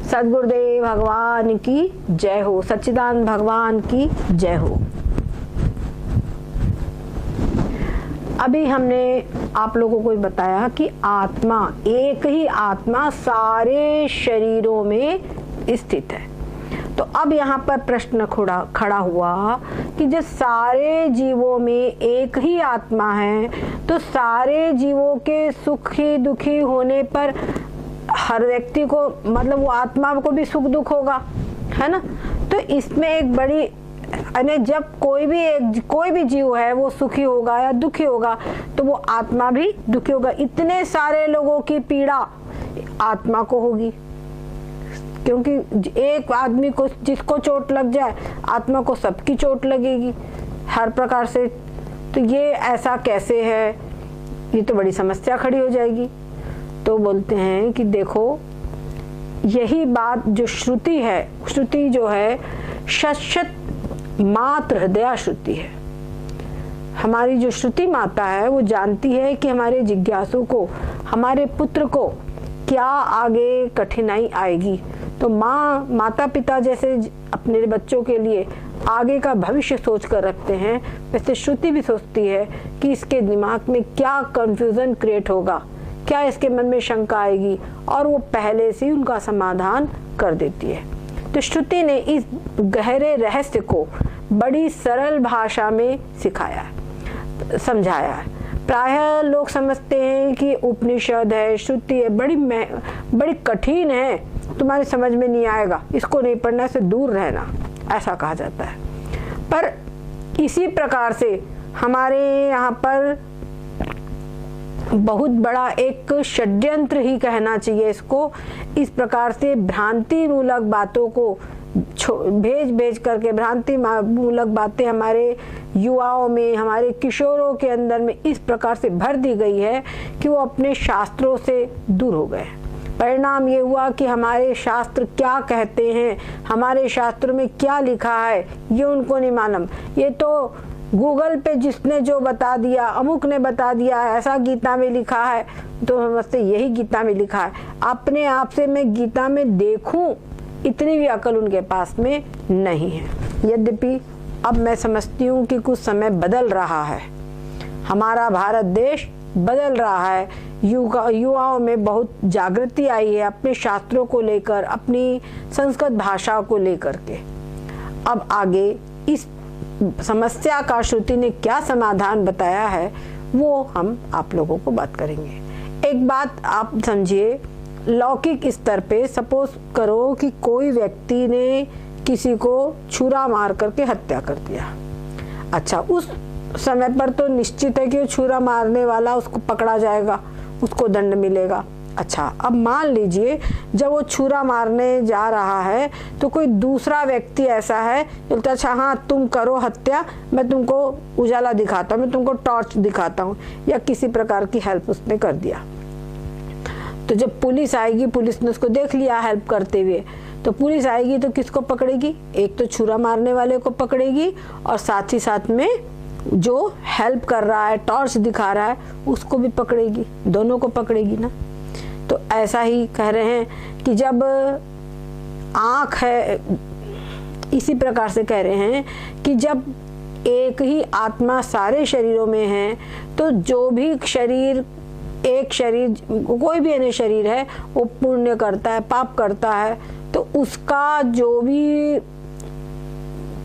सद्गुरुदेव भगवान की जय हो, सच्चिदानंद भगवान की जय हो। अभी हमने आप लोगों को बताया कि आत्मा, एक ही आत्मा सारे शरीरों में स्थित है। तो अब यहाँ पर प्रश्न खड़ा हुआ कि जब सारे जीवों में एक ही आत्मा है तो सारे जीवों के सुखी दुखी होने पर हर व्यक्ति को, मतलब वो आत्मा को भी सुख दुख होगा, है ना। तो इसमें एक बड़ी, यानी जब कोई भी जीव है वो सुखी होगा या दुखी होगा तो वो आत्मा भी दुखी होगा। इतने सारे लोगों की पीड़ा आत्मा को होगी, क्योंकि एक आदमी को जिसको चोट लग जाए आत्मा को सबकी चोट लगेगी हर प्रकार से। तो ये ऐसा कैसे है, ये तो बड़ी समस्या खड़ी हो जाएगी। तो बोलते हैं कि देखो, यही बात जो श्रुति है, श्रुति जो है शत मात्र हृदया श्रुति है। हमारी जो श्रुति माता है वो जानती है कि हमारे जिज्ञासु को, हमारे पुत्र को क्या आगे कठिनाई आएगी। तो माता पिता जैसे अपने बच्चों के लिए आगे का भविष्य सोच कर रखते हैं, वैसे श्रुति भी सोचती है कि इसके दिमाग में क्या कंफ्यूजन क्रिएट होगा, क्या इसके मन में शंका आएगी, और वो पहले से ही उनका समाधान कर देती है। तो श्रुति ने इस गहरे रहस्य को बड़ी सरल भाषा में सिखाया है, समझाया है। प्रायः लोग समझते हैं कि उपनिषद है, श्रुति है, बड़ी कठिन है, तुम्हारी समझ में नहीं आएगा, इसको नहीं पढ़ना, से दूर रहना, ऐसा कहा जाता है। पर इसी प्रकार से हमारे यहाँ पर बहुत बड़ा एक षड्यंत्र ही कहना चाहिए इसको। इस प्रकार से भ्रांति मूलक बातों को भेज करके, भ्रांति मूलक बातें हमारे युवाओं में, हमारे किशोरों के अंदर में इस प्रकार से भर दी गई है कि वो अपने शास्त्रों से दूर हो गए। परिणाम ये हुआ कि हमारे शास्त्र क्या कहते हैं, हमारे शास्त्रों में क्या लिखा है, ये उनको नहीं मालूम। ये तो गूगल पे जिसने जो बता दिया, अमुक ने बता दिया, ऐसा गीता में लिखा है, तो समझते यही गीता में लिखा है। अपने आप से मैं गीता में देखूं, इतनी भी अकल उनके पास में नहीं है। यद्यपि अब मैं समझती हूँ कि कुछ समय बदल रहा है, हमारा भारत देश बदल रहा है, युवाओं में बहुत जागृति आई है अपने शास्त्रों को लेकर, अपनी संस्कृत भाषा को लेकर के। अब आगे इस समस्या का श्रुति ने क्या समाधान बताया है वो हम आप लोगों को बात करेंगे। एक बात आप समझिए, लौकिक स्तर पे सपोज करो कि कोई व्यक्ति ने किसी को छुरा मार करके हत्या कर दिया। अच्छा, उस समय पर तो निश्चित है कि वो छुरा मारने वाला उसको पकड़ा जाएगा, उसको दंड मिलेगा। अच्छा, अब मान लीजिए जब वो छुरा मारने जा रहा है तो कोई दूसरा व्यक्ति ऐसा है बोलता, अच्छा हाँ तुम करो हत्या, मैं तुमको उजाला दिखाता हूँ, मैं तुमको टॉर्च दिखाता हूँ, या किसी प्रकार की हेल्प उसने कर दिया। तो जब पुलिस आएगी, पुलिस ने उसको देख लिया हेल्प करते हुए, तो पुलिस आएगी तो किसको पकड़ेगी? एक तो छुरा मारने वाले को पकड़ेगी, और साथ ही साथ में जो हेल्प कर रहा है, टॉर्च दिखा रहा है, उसको भी पकड़ेगी, दोनों को पकड़ेगी ना। तो ऐसा ही कह रहे हैं कि जब आँख है, इसी प्रकार से कह रहे हैं कि जब एक ही आत्मा सारे शरीरों में है तो जो भी शरीर, एक शरीर, कोई भी अन्य शरीर है वो पुण्य करता है, पाप करता है, तो उसका जो भी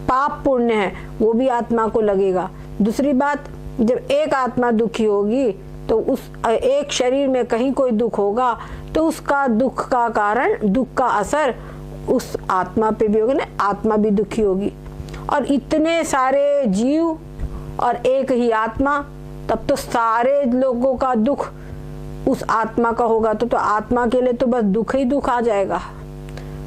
पाप पुण्य है वो भी आत्मा को लगेगा। दूसरी बात, जब एक आत्मा दुखी होगी तो उस एक शरीर में कहीं कोई दुख होगा तो उसका दुख का कारण, दुख का असर उस आत्मा पे भी होगा ना, आत्मा भी दुखी होगी। और इतने सारे जीव और एक ही आत्मा, तब तो सारे लोगों का दुख उस आत्मा का होगा, तो आत्मा के लिए तो बस दुख ही दुख आ जाएगा।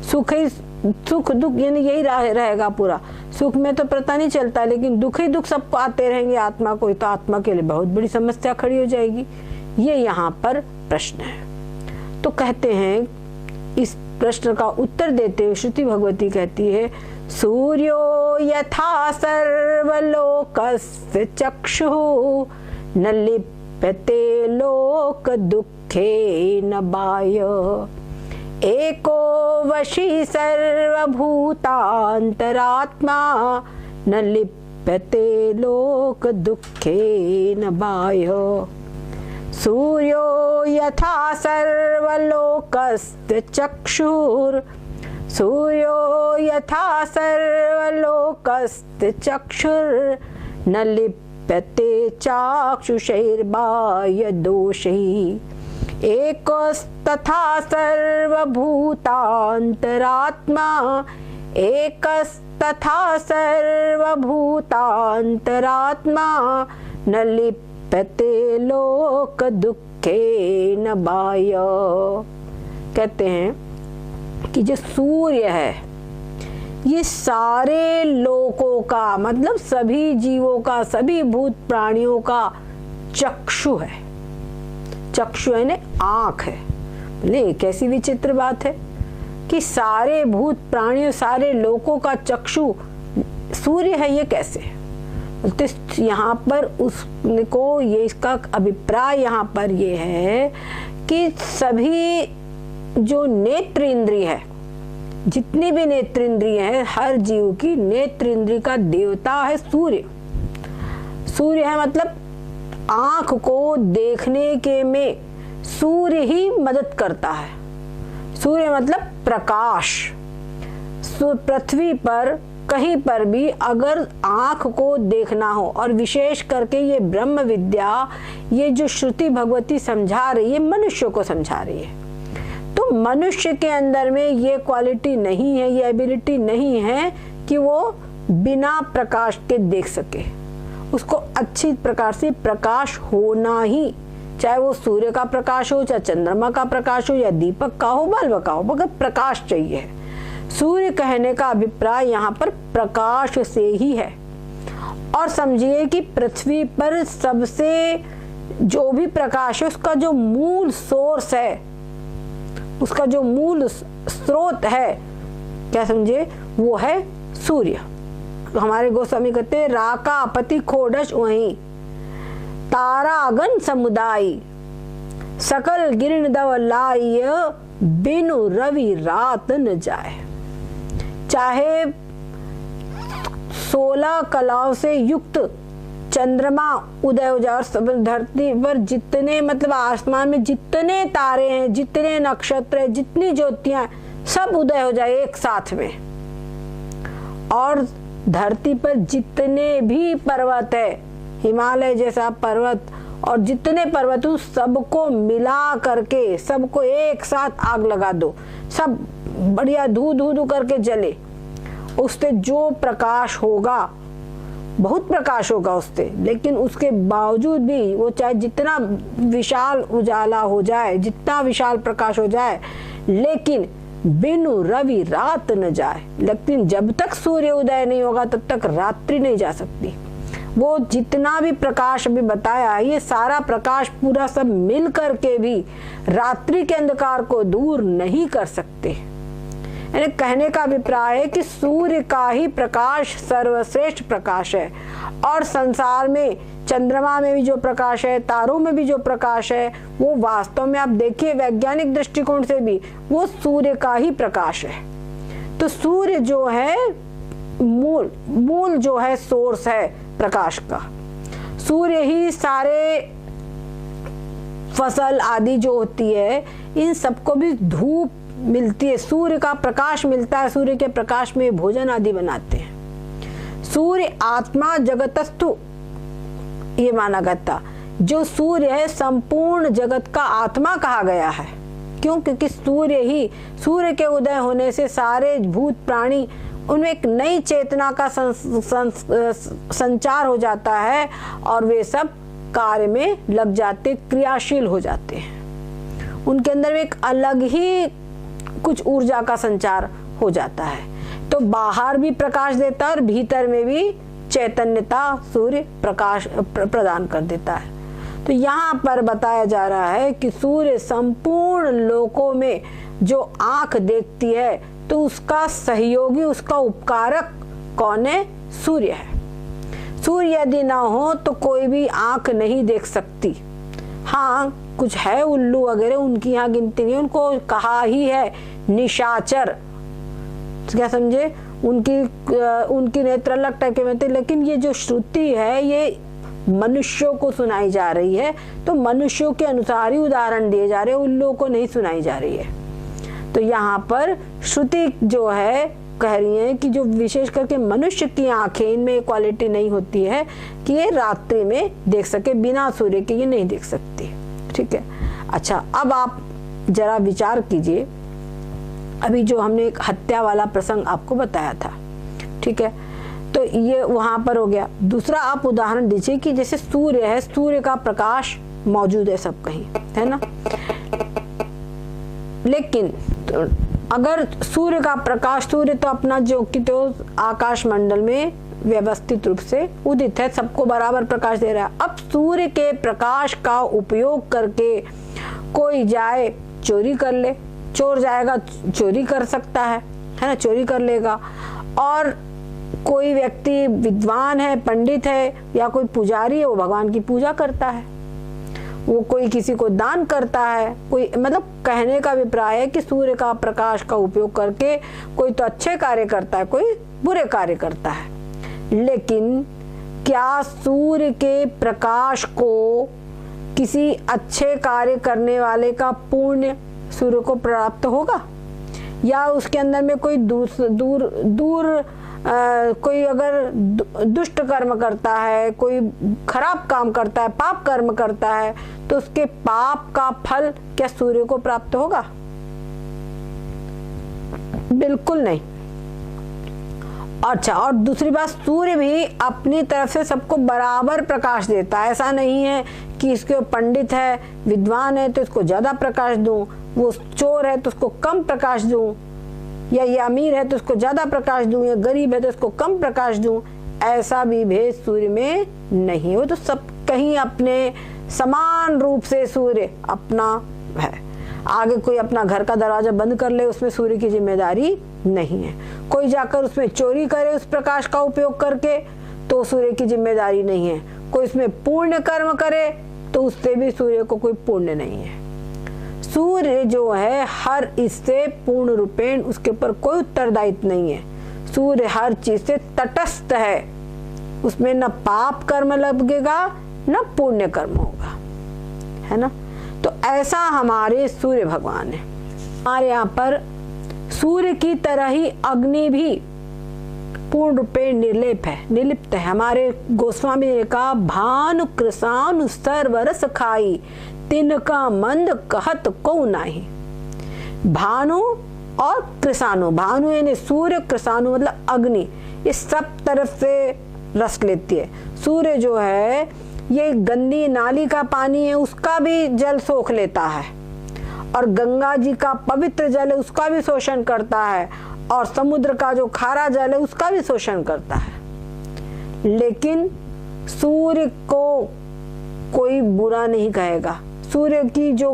सुख दुख यानी यही रहेगा पूरा। सुख में तो पता नहीं चलता, लेकिन दुख ही दुख सबको आते रहेंगे आत्मा को, तो आत्मा के लिए बहुत बड़ी समस्या खड़ी हो जाएगी। ये यहाँ पर प्रश्न है। तो कहते हैं, इस प्रश्न का उत्तर देते हुए श्रुति भगवती कहती है, सूर्यो यथा सर्वलोकस्य चक्षुः न लिप्यते लोक दुखे न बाह्य एको वशी सर्वभूतान्तरात्मा न लिप्यते लोक दुःखेन बाह्य। सूर्यो यथा सर्वलोकस्थ सूर्यो यथा सर्वलोकस्थ न लिप्यते चाक्षुषैर्बाह्य दोषैः। एकस्तथा सर्वभूतान्तरात्मा एकस्तथा सर्वभूतान्तरात्मा न लिप्यते लोक दुःखेन बाह्य। कहते हैं कि जो सूर्य है ये सारे लोकों का मतलब सभी जीवों का, सभी भूत प्राणियों का चक्षु है। चक्षु है ना, आंख है। बोले कैसी विचित्र बात है कि सारे भूत प्राणियों, सारे लोकों का चक्षु सूर्य है, ये कैसे? तो यहाँ पर उसको ये इसका अभिप्राय यहाँ पर ये है कि सभी जो नेत्र इंद्रिय है, जितनी भी नेत्र इंद्रिय है, हर जीव की नेत्र इंद्रिय का देवता है सूर्य। सूर्य है मतलब आंख को देखने के में सूर्य ही मदद करता है। सूर्य मतलब प्रकाश। पृथ्वी पर कहीं पर भी अगर आंख को देखना हो, और विशेष करके ये ब्रह्म विद्या, ये जो श्रुति भगवती समझा रही है, मनुष्य को समझा रही है, तो मनुष्य के अंदर में ये क्वालिटी नहीं है, ये एबिलिटी नहीं है कि वो बिना प्रकाश के देख सके। उसको अच्छी प्रकार से प्रकाश होना ही, चाहे वो सूर्य का प्रकाश हो, चाहे चंद्रमा का प्रकाश हो, या दीपक का हो, बल्ब का हो, मगर प्रकाश चाहिए। सूर्य कहने का अभिप्राय यहाँ पर प्रकाश से ही है। और समझिए कि पृथ्वी पर सबसे जो भी प्रकाश है उसका जो मूल सोर्स है, उसका जो मूल स्रोत है, क्या समझे, वो है सूर्य। हमारे गोस्वामी कहते हैं राका अपति खोडश वहीं तारा अगन समुदाय सकल गिरण दवलाय बिनु रवि रात न जाए। चाहे 16 कलाओं से युक्त चंद्रमा उदय हो जाए और धरती पर जितने मतलब आसमान में जितने तारे हैं, जितने नक्षत्र हैं, जितनी ज्योतियां, सब उदय हो जाए एक साथ में, और धरती पर जितने भी पर्वत है, हिमालय जैसा पर्वत और जितने पर्वत उन सबको मिला करके सबको एक साथ आग लगा दो, सब बढ़िया धू धू धू करके जले, उससे जो प्रकाश होगा, बहुत प्रकाश होगा उससे, लेकिन उसके बावजूद भी वो चाहे जितना विशाल उजाला हो जाए, जितना विशाल प्रकाश हो जाए, लेकिन बिनु रवि रात न जाए। लेकिन जब तक सूर्य उदय नहीं होगा तब तक रात्रि नहीं जा सकती। वो जितना भी प्रकाश अभी बताया, ये सारा प्रकाश पूरा सब मिल करके भी रात्रि के अंधकार को दूर नहीं कर सकते। यानी कहने का अभिप्राय है कि सूर्य का ही प्रकाश सर्वश्रेष्ठ प्रकाश है, और संसार में चंद्रमा में भी जो प्रकाश है, तारों में भी जो प्रकाश है, वो वास्तव में आप देखिए वैज्ञानिक दृष्टिकोण से भी वो सूर्य का ही प्रकाश है। तो सूर्य जो है मूल जो है सोर्स है प्रकाश का। सूर्य ही सारे फसल आदि जो होती है, इन सबको भी धूप मिलती है, सूर्य का प्रकाश मिलता है, सूर्य के प्रकाश में भोजन आदि बनाते हैं। सूर्य आत्मा जगतस्थु ये माना गया। जो सूर्य है संपूर्ण जगत का आत्मा कहा गया है। क्यों? क्योंकि सूर्य के उदय होने से सारे भूत प्राणी उनमें एक नई चेतना का संचार हो जाता है, और वे सब कार्य में लग जाते, क्रियाशील हो जाते हैं। उनके अंदर एक अलग ही कुछ ऊर्जा का संचार हो जाता है। तो बाहर भी प्रकाश देता है और भीतर में भी चैतन्यता सूर्य प्रकाश प्रदान कर देता है। तो यहाँ पर बताया जा रहा है कि सूर्य संपूर्ण लोकों में जो आंख देखती है, तो उसका सहयोगी, उसका उपकारक कौन है? सूर्य है। सूर्य यदि ना हो तो कोई भी आंख नहीं देख सकती। हाँ, कुछ है उल्लू वगैरह, उनकी यहाँ गिनती नहीं, उनको कहा ही है निशाचर। क्या समझे? उनकी नेत्र अलग टाइप के होते, लेकिन ये जो श्रुति है ये मनुष्यों को सुनाई जा रही है, तो मनुष्यों के अनुसार ही उदाहरण दिए जा रहे हैं, उल्लुओं को नहीं सुनाई जा रही है। तो यहाँ पर श्रुति जो है कह रही है कि जो विशेष करके मनुष्य की आंखें, इनमें क्वालिटी नहीं होती है कि ये रात्रि में देख सके, बिना सूर्य के ये नहीं देख सकती। ठीक है। अच्छा, अब आप जरा विचार कीजिए, अभी जो हमने एक हत्या वाला प्रसंग आपको बताया था, ठीक है, तो ये वहां पर हो गया। दूसरा आप उदाहरण दीजिए कि जैसे सूर्य है, सूर्य का प्रकाश मौजूद है सब कहीं, है ना, लेकिन तो अगर सूर्य का प्रकाश, सूर्य तो अपना जो कि तो आकाश मंडल में व्यवस्थित रूप से उदित है, सबको बराबर प्रकाश दे रहा है। अब सूर्य के प्रकाश का उपयोग करके कोई जाए चोरी कर ले, चोर जाएगा चोरी कर सकता है ना, चोरी कर लेगा। और कोई व्यक्ति विद्वान है, पंडित है, या कोई पुजारी है, वो भगवान की पूजा करता है, वो कोई किसी को दान करता है, कोई, मतलब कहने का अभिप्राय है कि सूर्य का प्रकाश का उपयोग करके कोई तो अच्छे कार्य करता है, कोई बुरे कार्य करता है। लेकिन क्या सूर्य के प्रकाश को किसी अच्छे कार्य करने वाले का पुण्य सूर्य को प्राप्त होगा? या उसके अंदर में कोई दूर कोई अगर दुष्ट कर्म करता है, कोई खराब काम करता है, पाप कर्म करता है, तो उसके पाप का फल क्या सूर्य को प्राप्त होगा? बिल्कुल नहीं। अच्छा, और दूसरी बात, सूर्य भी अपनी तरफ से सबको बराबर प्रकाश देता है। ऐसा नहीं है कि इसके पंडित है, विद्वान है तो इसको ज्यादा प्रकाश दूं, वो चोर है तो उसको कम प्रकाश दूं, या ये अमीर है तो उसको ज्यादा प्रकाश दूं, या गरीब है तो उसको कम प्रकाश दूं। ऐसा भी भेद सूर्य में नहीं, वो तो सब कहीं अपने समान रूप से सूर्य अपना है। आगे कोई अपना घर का दरवाजा बंद कर ले, उसमें सूर्य की जिम्मेदारी नहीं है। कोई जाकर उसमें चोरी करे उस प्रकाश का उपयोग करके, तो सूर्य की जिम्मेदारी नहीं है। कोई उसमें पुण्य कर्म करे तो उससे भी सूर्य को कोई पुण्य नहीं है। सूर्य जो है हर इससे पूर्ण रूपेण, उसके ऊपर कोई उत्तरदायित्व नहीं है। सूर्य हर चीज से तटस्थ है, उसमें न पाप कर्म लगेगा न पुण्य कर्म होगा, है ना। तो ऐसा हमारे सूर्य भगवान है। हमारे यहाँ पर सूर्य की तरह ही अग्नि भी पूर्ण रूपेण निर्लेप है, निर्लिप्त है। हमारे गोस्वामी ने कहा, भानु कृसानु सर्वरस खाई, तिनका मंद कहत को नाही। भानु और कृसानु, भानु यानी सूर्य, कृसानु मतलब अग्नि, इस सब तरफ से रस लेती है। सूर्य जो है ये गंदी नाली का पानी है, उसका भी जल सोख लेता है, और गंगा जी का पवित्र जल है उसका भी शोषण करता है, और समुद्र का जो खारा जल है उसका भी शोषण करता है। लेकिन सूर्य को कोई बुरा नहीं कहेगा। सूर्य की जो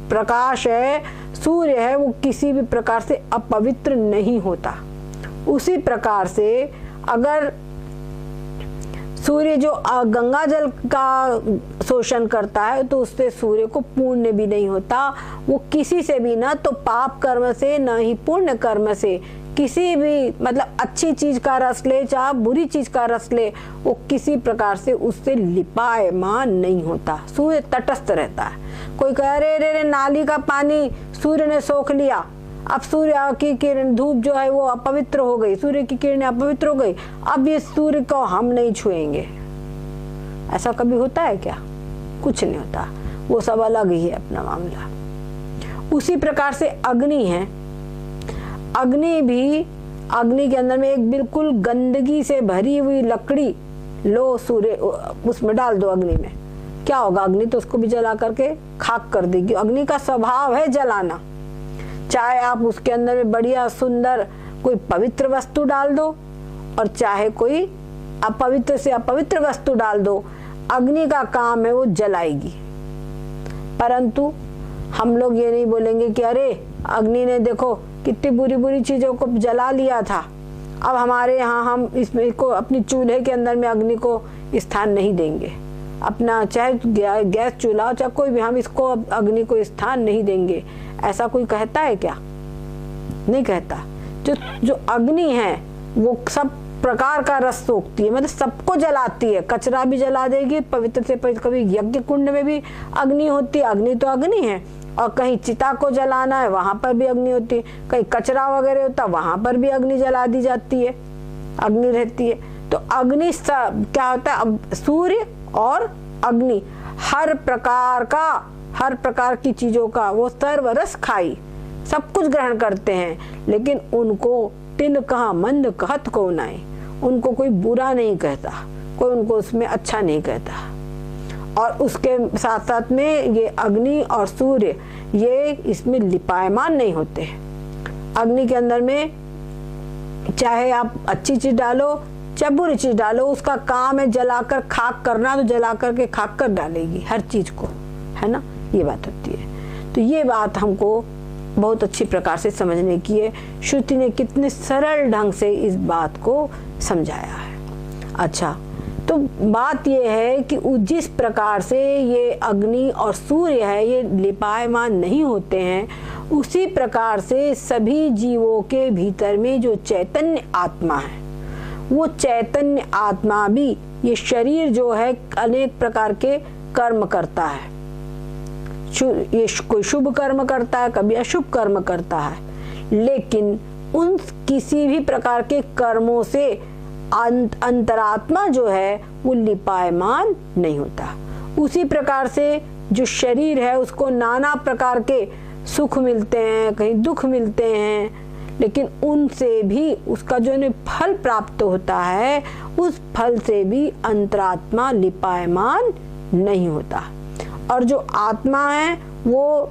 प्रकाश है, सूर्य है, वो किसी भी प्रकार से अपवित्र नहीं होता। उसी प्रकार से अगर सूर्य जो गंगा जल का शोषण करता है, तो उससे सूर्य को पुण्य भी नहीं होता। वो किसी से भी, ना तो पाप कर्म से न ही पुण्य कर्म से, किसी भी, मतलब अच्छी चीज का रस ले चाहे बुरी चीज का रस ले, वो किसी प्रकार से उससे लिपायमान नहीं होता। सूर्य तटस्थ रहता है। कोई कह रे नाली का पानी सूर्य ने सोख लिया, अब सूर्य की किरण, धूप जो है वो अपवित्र हो गई, सूर्य की किरणें अपवित्र हो गई, अब ये सूर्य को हम नहीं छुएंगे। ऐसा कभी होता है क्या? कुछ नहीं होता, वो सब अलग ही है अपना मामला। उसी प्रकार से अग्नि है। अग्नि भी, अग्नि के अंदर में एक बिल्कुल गंदगी से भरी हुई लकड़ी लो, सूर्य उसमें डाल दो अग्नि में, क्या होगा? अग्नि तो उसको भी जला करके खाक कर देगी। अग्नि का स्वभाव है जलाना। चाहे आप उसके अंदर में बढ़िया सुंदर कोई पवित्र वस्तु डाल दो, और चाहे कोई अपवित्र से अपवित्र वस्तु डाल दो, अग्नि का काम है वो जलाएगी। परंतु हम लोग ये नहीं बोलेंगे कि अरे अग्नि ने देखो कितनी बुरी बुरी चीजों को जला लिया था, अब हमारे यहाँ हम इसमें को अपनी चूल्हे के अंदर में अग्नि को स्थान नहीं देंगे। अपना चाहे गैस चूल्हा चाहे कोई भी, हम इसको अग्नि को स्थान नहीं देंगे, ऐसा कोई कहता है क्या? नहीं कहता। जो अग्नि है वो सब प्रकार का रस सोखती है, मतलब सबको जलाती है, कचरा भी जला देगी, पवित्र से पवित्र, कभी यज्ञ कुंड में भी अग्नि होती है, अग्नि तो अग्नि है, और कहीं चिता को जलाना है वहां पर भी अग्नि होती है, कहीं कचरा वगैरह होता है वहां पर भी अग्नि जला दी जाती है, अग्नि रहती है। तो अग्नि क्या होता है, अब सूर्य और अग्नि हर प्रकार की चीजों का वो सर्वरस खाई, सब कुछ ग्रहण करते हैं, लेकिन उनको तिन कहा मंद कहत को नाई, उनको कोई बुरा नहीं कहता, कोई उनको उसमें अच्छा नहीं कहता। और उसके साथ साथ में ये अग्नि और सूर्य ये इसमें लिपायमान नहीं होते। अग्नि के अंदर में चाहे आप अच्छी चीज डालो चाहे बुरी चीज डालो, उसका काम है जलाकर खाक करना, तो जला करके खाक कर डालेगी हर चीज को, है ना, ये बात होती है। तो ये बात हमको बहुत अच्छी प्रकार से समझने की है। श्रुति ने कितने सरल ढंग से इस बात को समझाया है। अच्छा, तो बात ये है कि जिस प्रकार से ये अग्नि और सूर्य है ये लिपायमान नहीं होते हैं, उसी प्रकार से सभी जीवों के भीतर में जो चैतन्य आत्मा है, वो चैतन्य आत्मा भी ये शरीर जो है अनेक प्रकार के कर्म करता है। ये कोई शुभ कर्म करता है, कभी अशुभ कर्म करता है, लेकिन उन किसी भी प्रकार के कर्मों से अंतरात्मा जो है वो लिपायमान नहीं होता। उसी प्रकार से जो शरीर है उसको नाना प्रकार के सुख मिलते हैं, कहीं दुख मिलते हैं, लेकिन उनसे भी उसका जो फल प्राप्त होता है, उस फल से भी अंतरात्मा लिपायमान नहीं होता। और जो आत्मा है वो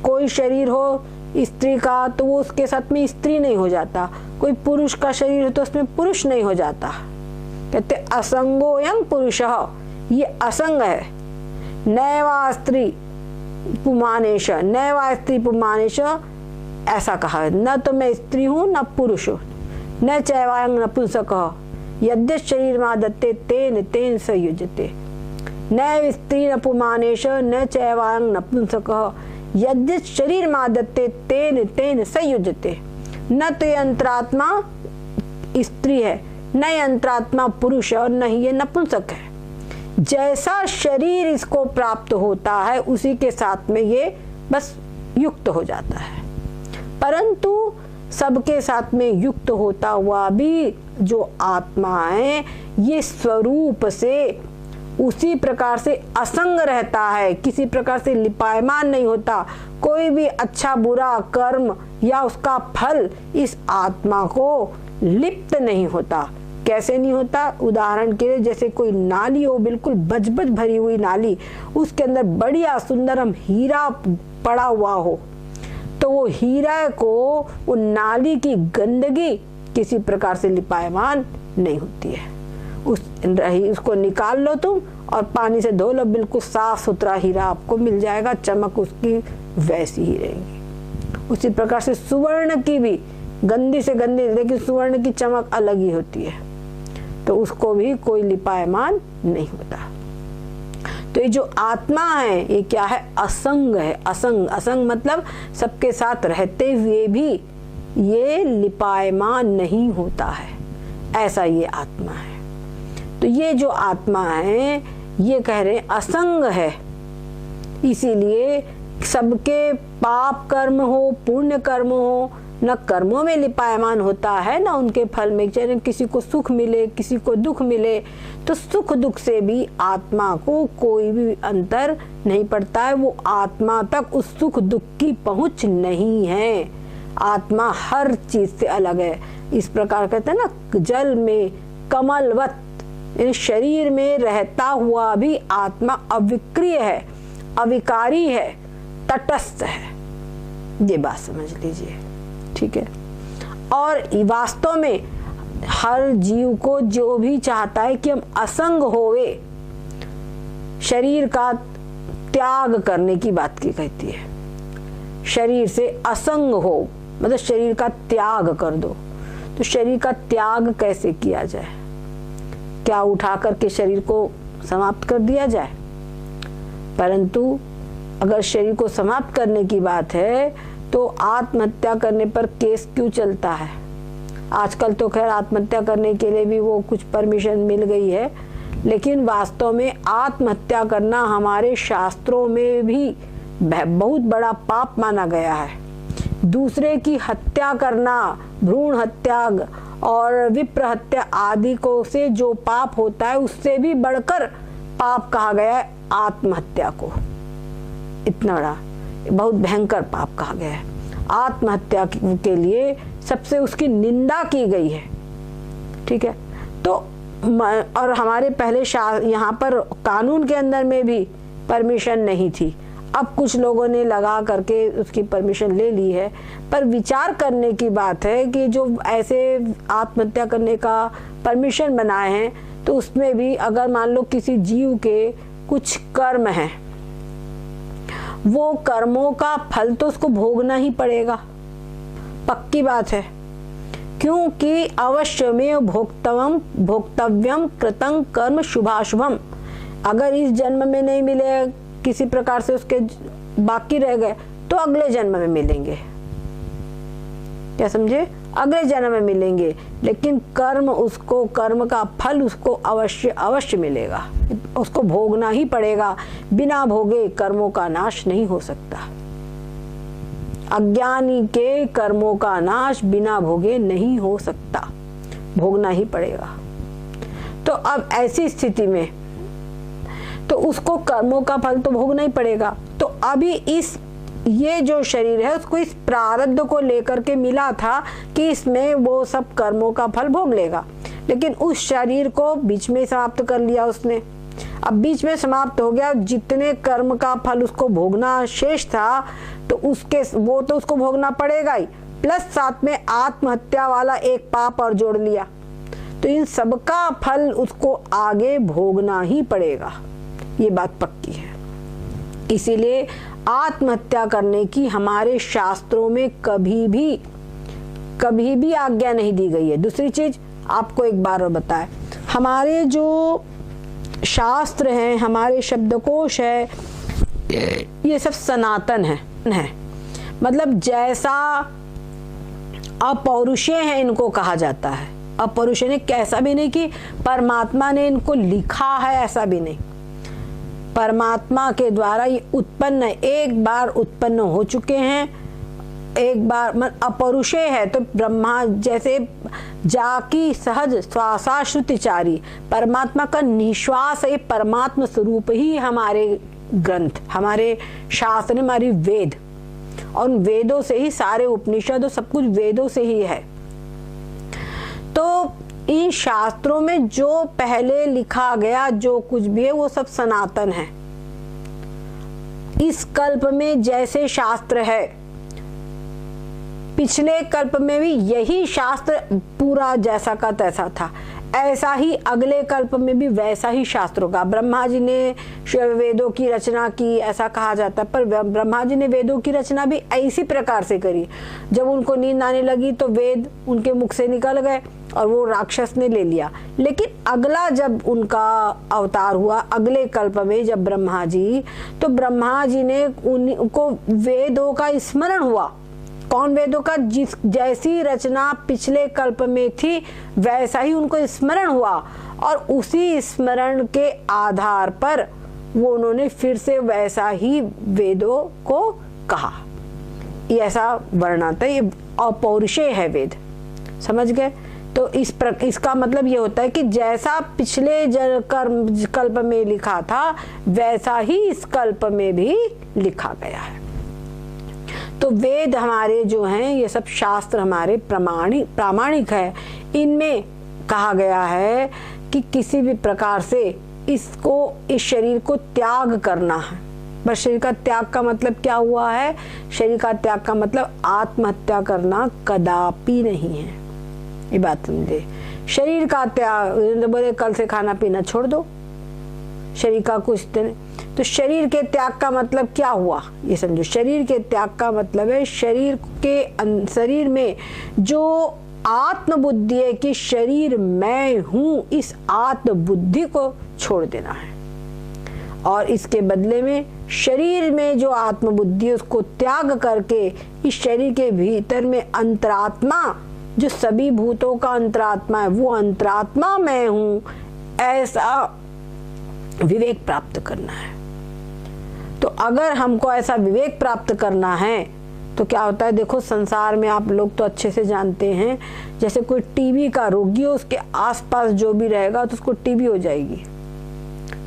कोई शरीर हो स्त्री का तो वो उसके साथ में स्त्री नहीं हो जाता, कोई पुरुष का शरीर हो तो उसमें पुरुष नहीं हो जाता। कहते असंगोयं पुरुषः, ये असंग है। नैवा स्त्री पुमानेश, नैवा स्त्री पुमानेश ऐसा कहा है, न तो मैं स्त्री हूँ न पुरुष हूँ, न चैवायं नपुंसकः, यद्य शरीर मादत्ते तेन तेन संयुज्यते। न स्त्री न पुमानेश न चैवायं नपुंसकः, यद्य शरीर मादत्ते तेन तेन संयुज्यते। न तो ये अंतरात्मा स्त्री है, न ये अंतरात्मा पुरुष है, और न ही ये नपुंसक है। जैसा शरीर इसको प्राप्त होता है उसी के साथ में ये बस युक्त हो जाता है। परंतु सबके साथ में युक्त होता हुआ भी जो आत्मा है ये स्वरूप से उसी प्रकार से असंग रहता है, किसी प्रकार से लिपायमान नहीं होता। कोई भी अच्छा बुरा कर्म या उसका फल इस आत्मा को लिप्त नहीं होता। कैसे नहीं होता? उदाहरण के लिए जैसे कोई नाली हो, बिल्कुल बजबज भरी हुई नाली, उसके अंदर बढ़िया सुंदर हम हीरा पड़ा हुआ हो, तो वो हीरा को वो नाली की गंदगी किसी प्रकार से लिपायमान नहीं होती है। उसको निकाल लो तुम और पानी से धो लो, बिल्कुल साफ सुथरा हीरा आपको मिल जाएगा, चमक उसकी वैसी ही रहेगी। उसी प्रकार से सुवर्ण की भी गंदी से गंदी, लेकिन सुवर्ण की चमक अलग ही होती है, तो उसको भी कोई लिपायमान नहीं होता। तो ये जो आत्मा है ये क्या है? असंग है। असंग, असंग मतलब सबके साथ रहते हुए भी ये लिपायमान नहीं होता है, ऐसा ये आत्मा है। तो ये जो आत्मा है ये कह रहे हैं असंग है, इसीलिए सबके पाप कर्म हो पुण्य कर्म हो, न कर्मों में लिपायमान होता है न उनके फल में। चाहे किसी को सुख मिले किसी को दुख मिले, तो सुख दुख से भी आत्मा को कोई भी अंतर नहीं पड़ता है। वो आत्मा तक उस सुख दुख की पहुंच नहीं है। आत्मा हर चीज से अलग है। इस प्रकार कहते हैं ना, जल में कमलवत, शरीर में रहता हुआ भी आत्मा अविक्रिय है, अविकारी है, तटस्थ है। ये बात समझ लीजिए, ठीक है। और वास्तव में हर जीव को जो भी चाहता है कि हम असंग होवे, शरीर का त्याग करने की बात की कहती है। शरीर से असंग हो मतलब शरीर का त्याग कर दो। तो शरीर का त्याग कैसे किया जाए? क्या उठा करके शरीर को समाप्त कर दिया जाए। परंतु अगर शरीर को समाप्त करने की बात है तो आत्महत्या करने पर केस क्यों चलता है? आजकल तो खैर आत्महत्या करने के लिए भी वो कुछ परमिशन मिल गई है, लेकिन वास्तव में आत्महत्या करना हमारे शास्त्रों में भी बहुत बड़ा पाप माना गया है। दूसरे की हत्या करना, भ्रूण हत्या और विप्र हत्या आदि को से जो पाप होता है उससे भी बढ़कर पाप कहा गया है आत्महत्या को। इतना बड़ा बहुत भयंकर पाप कहा गया है। आत्महत्या के लिए सबसे उसकी निंदा की गई है। ठीक है, तो और हमारे पहले यहाँ पर कानून के अंदर में भी परमिशन नहीं थी। अब कुछ लोगों ने लगा करके उसकी परमिशन ले ली है, पर विचार करने की बात है कि जो ऐसे आत्महत्या करने का परमिशन बनाए हैं तो उसमें भी अगर मान लो किसी जीव के कुछ कर्म हैं, वो कर्मों का फल तो उसको भोगना ही पड़ेगा, पक्की बात है। क्योंकि अवश्यमेव भोक्तव्यम कृतं कर्म शुभाशुभम। अगर इस जन्म में नहीं मिले, किसी प्रकार से उसके बाकी रह गए, तो अगले जन्म में मिलेंगे। क्या समझे? अगले जन्म में मिलेंगे, लेकिन कर्म का फल उसको अवश्य मिलेगा, उसको भोगना ही पड़ेगा। बिना भोगे कर्मों का नाश नहीं हो सकता। अज्ञानी के कर्मों का नाश बिना भोगे नहीं हो सकता, भोगना ही पड़ेगा। तो अब ऐसी स्थिति में तो उसको कर्मों का फल तो भोगना ही पड़ेगा। तो अभी ये जो शरीर है उसको इस प्रारब्ध को लेकर के मिला था कि इसमें वो सब कर्मों का फल भोग लेगा, लेकिन उस शरीर को बीच में समाप्त कर लिया उसने। अब बीच में समाप्त हो गया, जितने कर्म का फल उसको भोगना शेष था तो वो तो उसको भोगना पड़ेगा ही, प्लस साथ में आत्महत्या वाला एक पाप और जोड़ लिया, तो इन सबका फल उसको आगे भोगना ही पड़ेगा। ये बात पक्की है। इसीलिए आत्महत्या करने की हमारे शास्त्रों में कभी भी आज्ञा नहीं दी गई है। दूसरी चीज आपको एक बार और बताएं, हमारे जो शास्त्र हैं, हमारे शब्दकोश है, ये सब सनातन है। मतलब जैसा अपौरुषेय है इनको कहा जाता है। अपौरुषेय ने कैसा भी नहीं कि परमात्मा ने इनको लिखा है, ऐसा भी नहीं। परमात्मा के द्वारा ये उत्पन्न, एक बार उत्पन्न हो चुके हैं, एक बार अपौरुषेय है। तो ब्रह्मा जैसे जाकी सहज श्वासाश्रुतिचारी, परमात्मा का निश्वास है, परमात्मा स्वरूप ही हमारे ग्रंथ, हमारे शास्त्र, हमारी वेद, और उन वेदों से ही सारे उपनिषद, सब कुछ वेदों से ही है। तो इन शास्त्रों में जो पहले लिखा गया जो कुछ भी है वो सब सनातन है। इस कल्प में जैसे शास्त्र है, पिछले कल्प में भी यही शास्त्र पूरा जैसा का तैसा था, ऐसा ही अगले कल्प में भी वैसा ही शास्त्रों का। ब्रह्मा जी ने वेदों की रचना की ऐसा कहा जाता है, पर ब्रह्मा जी ने वेदों की रचना भी इसी प्रकार से करी। जब उनको नींद आने लगी तो वेद उनके मुख से निकल गए और वो राक्षस ने ले लिया। लेकिन अगला जब उनका अवतार हुआ अगले कल्प में, जब ब्रह्मा जी, तो ब्रह्मा जी ने उनको वेदों का स्मरण हुआ। कौन वेदों का? जैसी रचना पिछले कल्प में थी वैसा ही उनको स्मरण हुआ, और उसी स्मरण के आधार पर वो उन्होंने फिर से वैसा ही वेदों को कहा। ये ऐसा वर्णनाता है, ये अपौरुषेय है वेद। समझ गए? तो इसका मतलब ये होता है कि जैसा पिछले कल्प में लिखा था वैसा ही इस कल्प में भी लिखा गया है। तो वेद हमारे जो हैं, ये सब शास्त्र हमारे प्रामाणिक है। इनमें कहा गया है कि किसी भी प्रकार से इस शरीर को त्याग करना है। बस शरीर का त्याग का मतलब क्या हुआ है? शरीर का त्याग का मतलब आत्महत्या करना कदापि नहीं है। ये बात समझे। शरीर का त्याग बोले कल से खाना पीना छोड़ दो, शरीर का कुछ दिन। तो शरीर के त्याग का मतलब क्या हुआ ये समझो। शरीर के त्याग का मतलब है शरीर में जो आत्मबुद्धि है कि शरीर मैं हूं, इस आत्मबुद्धि को छोड़ देना है। और इसके बदले में शरीर में जो आत्मबुद्धि उसको त्याग करके इस शरीर के भीतर में अंतरात्मा, जो सभी भूतों का अंतरात्मा है, वो अंतरात्मा मैं हूं, ऐसा विवेक प्राप्त करना है। तो अगर हमको ऐसा विवेक प्राप्त करना है तो क्या होता है, देखो संसार में आप लोग तो अच्छे से जानते हैं, जैसे कोई टीबी का रोगी हो, उसके आसपास जो भी रहेगा तो उसको टीबी हो जाएगी,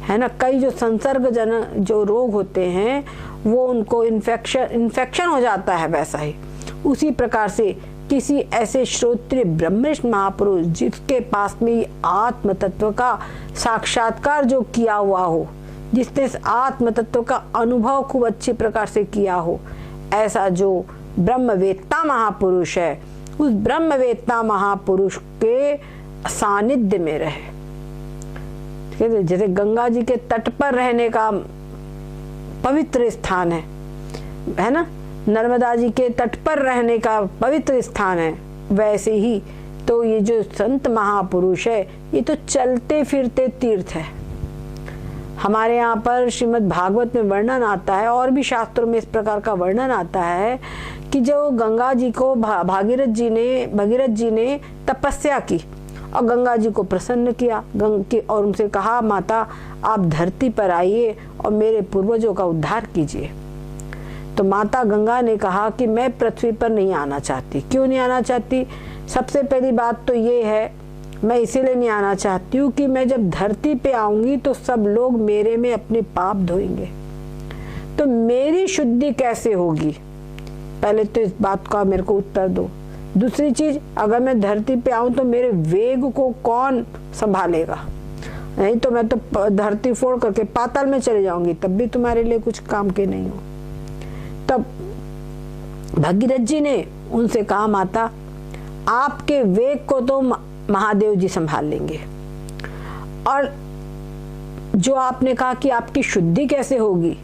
है ना। कई जो संसर्गजनक जो रोग होते हैं वो उनको इन्फेक्शन हो जाता है। वैसा ही उसी प्रकार से किसी ऐसे श्रोत्रिय ब्रह्मनिष्ठ महापुरुष जिसके पास में आत्म तत्व का साक्षात्कार जो किया हुआ हो, जिसने आत्म तत्व का अनुभव खूब अच्छी प्रकार से किया हो, ऐसा जो ब्रह्मवेत्ता महापुरुष है, उस ब्रह्मवेत्ता महापुरुष के सानिध्य में रहे। जैसे गंगा जी के तट पर रहने का पवित्र स्थान है ना, नर्मदा जी के तट पर रहने का पवित्र स्थान है, वैसे ही तो ये जो संत महापुरुष है ये तो चलते फिरते तीर्थ है। हमारे यहाँ पर श्रीमद् भागवत में वर्णन आता है और भी शास्त्रों में इस प्रकार का वर्णन आता है कि जो गंगा जी को भगीरथ जी ने तपस्या की और गंगा जी को प्रसन्न किया और उनसे कहा, माता आप धरती पर आइए और मेरे पूर्वजों का उद्धार कीजिए। तो माता गंगा ने कहा कि मैं पृथ्वी पर नहीं आना चाहती। क्यों नहीं आना चाहती? सबसे पहली बात तो ये है, मैं इसीलिए नहीं आना चाहती हूँ कि मैं जब धरती पे आऊंगी तो सब लोग मेरे में अपने पाप धोएंगे, तो मेरी शुद्धि कैसे होगी? पहले तो इस बात का मेरे को उत्तर दो। दूसरी चीज, अगर मैं धरती पे आऊं तो मेरे वेग को कौन संभालेगा? नहीं तो मैं तो धरती फोड़ करके पाताल में चले जाऊंगी, तब भी तुम्हारे लिए कुछ काम के नहीं हो। तब भगीरथ जी ने उनसे कहा, माता आपके वेग को तो महादेव जी संभाल लेंगे, और जो आपने कहा कि आपकी शुद्धि कैसे होगी,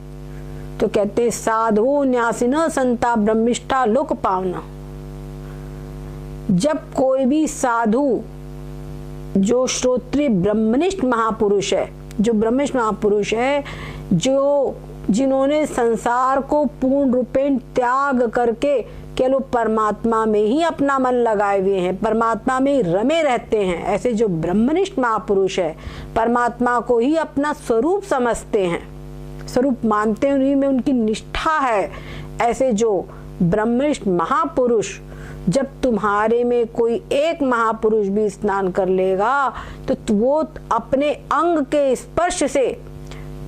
तो कहते साधु न्यासिन संता ब्रह्मिष्ठा लोक पावना। जब कोई भी साधु जो श्रोत्रिय ब्रह्मनिष्ठ महापुरुष है, जो ब्रह्मनिष्ठ महापुरुष है, जो जिन्होंने संसार को पूर्ण रूपेण त्याग करके केवल परमात्मा में ही अपना मन लगाए हुए हैं, परमात्मा में ही रमे रहते हैं, ऐसे जो ब्रह्मनिष्ठ महापुरुष है, परमात्मा को ही अपना स्वरूप समझते हैं, स्वरूप मानते हैं, उन्हीं में उनकी निष्ठा है, ऐसे जो ब्रह्मनिष्ठ महापुरुष, जब तुम्हारे में कोई एक महापुरुष भी स्नान कर लेगा तो वो अपने अंग के स्पर्श से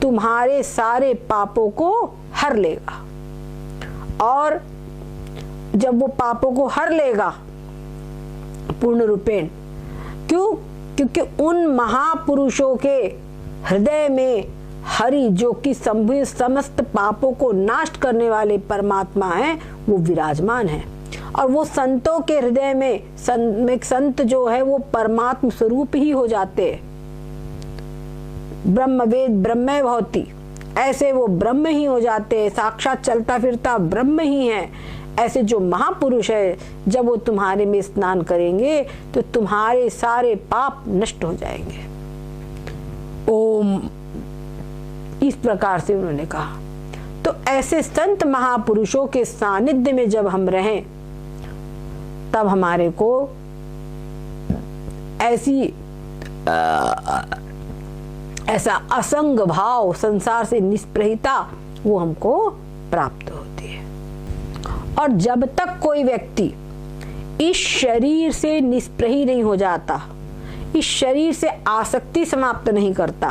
तुम्हारे सारे पापों को हर लेगा। और जब वो पापों को हर लेगा पूर्ण रूपेण, क्यों? क्योंकि उन महापुरुषों के हृदय में हरि, जो कि समस्त पापों को नाश करने वाले परमात्मा हैं, वो विराजमान है। और वो संतों के हृदय में संत जो है वो परमात्म स्वरूप ही हो जाते हैं। ब्रह्मवेद ब्रह्म भवति, ऐसे वो ब्रह्म ही हो जाते हैं, साक्षात चलता फिरता ब्रह्म ही है। ऐसे जो महापुरुष है, जब वो तुम्हारे में स्नान करेंगे तो तुम्हारे सारे पाप नष्ट हो जाएंगे। ओम, इस प्रकार से उन्होंने कहा। तो ऐसे संत महापुरुषों के सानिध्य में जब हम रहें, तब हमारे को ऐसा असंग भाव, संसार से निष्प्रहिता, वो हमको प्राप्त होती है। और जब तक कोई व्यक्ति इस शरीर से निष्प्रही नहीं हो जाता, इस शरीर से आसक्ति समाप्त नहीं करता,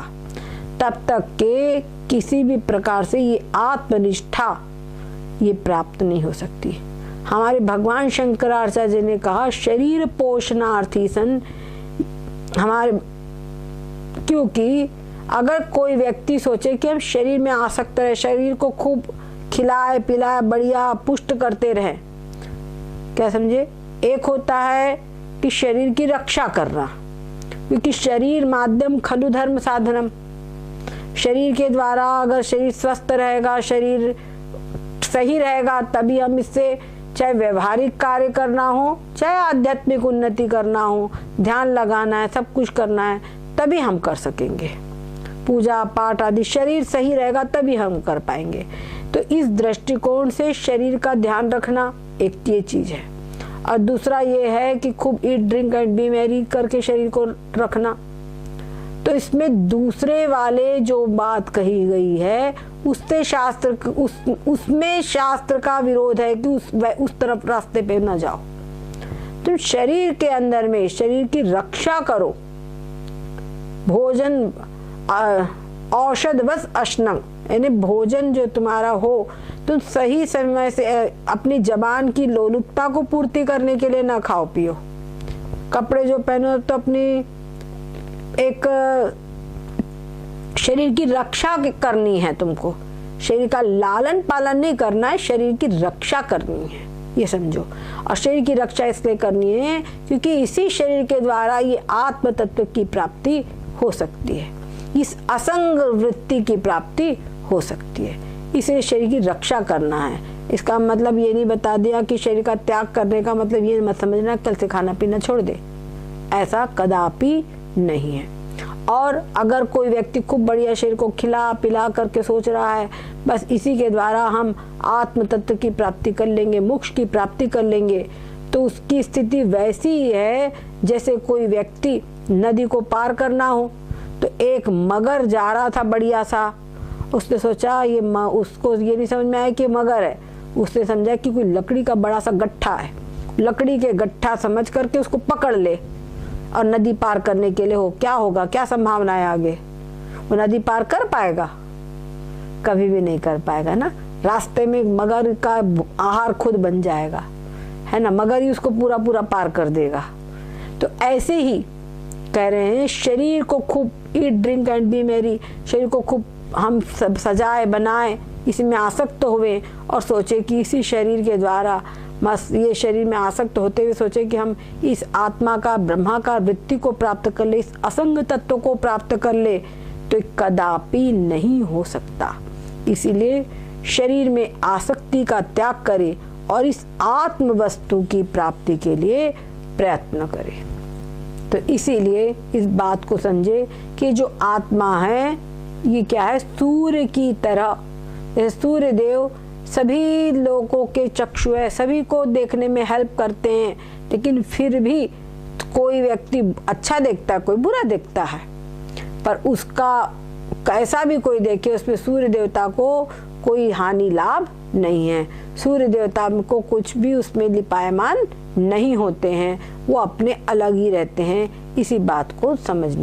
तब तक के किसी भी प्रकार से ये आत्मनिष्ठा ये प्राप्त नहीं हो सकती। हमारे भगवान शंकराचार्य ने कहा, शरीर पोषणार्थी सन हमारे, क्योंकि अगर कोई व्यक्ति सोचे कि हम शरीर में आसक्त रहे, शरीर को खूब खिलाए पिलाए बढ़िया पुष्ट करते रहे, क्या समझे? एक होता है कि शरीर की रक्षा करना, क्योंकि शरीर माध्यम खलु धर्म साधनम, शरीर के द्वारा अगर शरीर स्वस्थ रहेगा, शरीर सही रहेगा, तभी हम इससे चाहे व्यवहारिक कार्य करना हो, चाहे आध्यात्मिक उन्नति करना हो, ध्यान लगाना है, सब कुछ करना है, तभी हम कर सकेंगे। पूजा पाठ आदि शरीर सही रहेगा तभी हम कर पाएंगे। तो इस दृष्टिकोण से शरीर का ध्यान रखना एक ये चीज है। और दूसरा ये है कि खूब eat drink and B Mary करके शरीर को रखना। तो इसमें दूसरे वाले जो बात कही गई है उससे उसमें शास्त्र का विरोध है कि उस तरफ रास्ते पे न जाओ। तुम शरीर के अंदर में शरीर की रक्षा करो। भोजन औषध बस अश्नंग, यानी भोजन जो तुम्हारा हो तुम सही समय से अपनी जबान की लोलुपता को पूर्ति करने के लिए ना खाओ पियो। कपड़े जो पहनो तो अपनी एक शरीर की रक्षा करनी है, तुमको शरीर का लालन पालन नहीं करना है, शरीर की रक्षा करनी है, ये समझो। और शरीर की रक्षा इसलिए करनी है क्योंकि इसी शरीर के द्वारा ये आत्म तत्व की प्राप्ति हो सकती है, इस असंग वृत्ति की प्राप्ति हो सकती है, इसलिए शरीर की रक्षा करना है। इसका मतलब ये नहीं बता दिया कि शरीर का त्याग करने का मतलब ये मत समझना कल से खाना पीना छोड़ दे, ऐसा कदापि नहीं है। और अगर कोई व्यक्ति खूब बढ़िया शरीर को खिला पिला करके सोच रहा है बस इसी के द्वारा हम आत्म तत्व की प्राप्ति कर लेंगे, मोक्ष की प्राप्ति कर लेंगे, तो उसकी स्थिति वैसी ही है जैसे कोई व्यक्ति नदी को पार करना हो। तो एक मगर जा रहा था बढ़िया सा, उसने सोचा उसको ये नहीं समझ में आया कि मगर है, उसने समझा कि कोई लकड़ी का बड़ा सा गट्ठा है, लकड़ी के गट्ठा समझ करके उसको पकड़ ले और नदी पार करने के लिए हो। क्या होगा, क्या संभावना है आगे? वो नदी पार कर पाएगा? कभी भी नहीं कर पाएगा ना। रास्ते में मगर का आहार खुद बन जाएगा, है ना, मगर ही उसको पूरा पूरा पार कर देगा। तो ऐसे ही कह रहे हैं शरीर को खूब eat drink and B Mary, शरीर को खूब हम सब सजाए बनाए, इसमें आसक्त हुए और सोचे कि इसी शरीर के द्वारा बस ये शरीर में आसक्त होते हुए सोचे कि हम इस आत्मा का ब्रह्माकार वृत्ति को प्राप्त कर ले, इस असंग तत्व को प्राप्त कर ले, तो कदापि नहीं हो सकता। इसीलिए शरीर में आसक्ति का त्याग करे और इस आत्म वस्तु की प्राप्ति के लिए प्रयत्न करे। तो इसीलिए इस बात को समझे कि जो आत्मा है ये क्या है, सूर्य की तरह। जैसे सूर्य देव सभी लोगों के चक्षु है, सभी को देखने में हेल्प करते हैं, लेकिन फिर भी कोई व्यक्ति अच्छा देखता है, कोई बुरा देखता है, पर उसका कैसा भी कोई देखे उसमें सूर्य देवता को कोई हानि लाभ नहीं है। सूर्य देवता को कुछ भी उसमें लिपायमान नहीं होते हैं, वो अपने अलग ही रहते हैं। इसी बात को समझने